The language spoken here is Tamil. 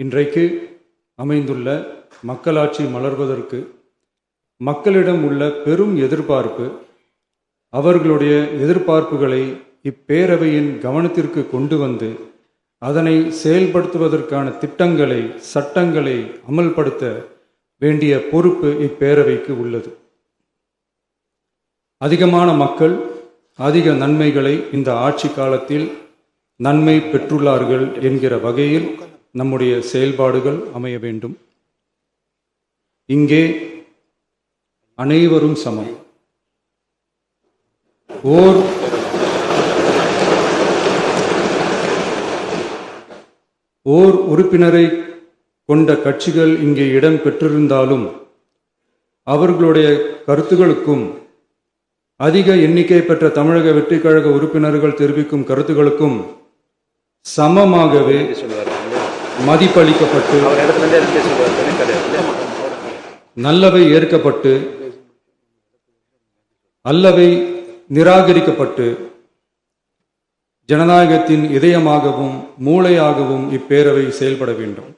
இன்றைக்கு அமைந்துள்ள மக்களாட்சி மலர்வதற்கு மக்களிடம் உள்ள பெரும் எதிர்பார்ப்பு, அவர்களுடைய எதிர்பார்ப்புகளை இப்பேரவையின் கவனத்திற்கு கொண்டு வந்து அதனை செயல்படுத்துவதற்கான திட்டங்களை, சட்டங்களை அமல்படுத்த வேண்டிய பொறுப்பு இப்பேரவைக்கு உள்ளது. அதிகமான மக்கள் அதிக நன்மைகளை இந்த ஆட்சி காலத்தில் நன்மை பெற்றுள்ளார்கள் என்கிற வகையில் நம்முடைய செயல்பாடுகள் அமைய வேண்டும். இங்கே அனைவரும் சமம். ஓர் உறுப்பினரை கொண்ட கட்சிகள் இங்கே இடம் பெற்றிருந்தாலும் அவர்களுடைய கருத்துகளுக்கும் அதிக எண்ணிக்கை பெற்ற தமிழக வெற்றிக் கழக உறுப்பினர்கள் தெரிவிக்கும் கருத்துகளுக்கும் சமமாகவே மதிப்பளிக்கப்பட்டு நல்லவை ஏற்கப்பட்டு அல்லவை நிராகரிக்கப்பட்டு ஜனநாயகத்தின் இதயமாகவும் மூளையாகவும் இப்பேரவை செயல்பட வேண்டும்.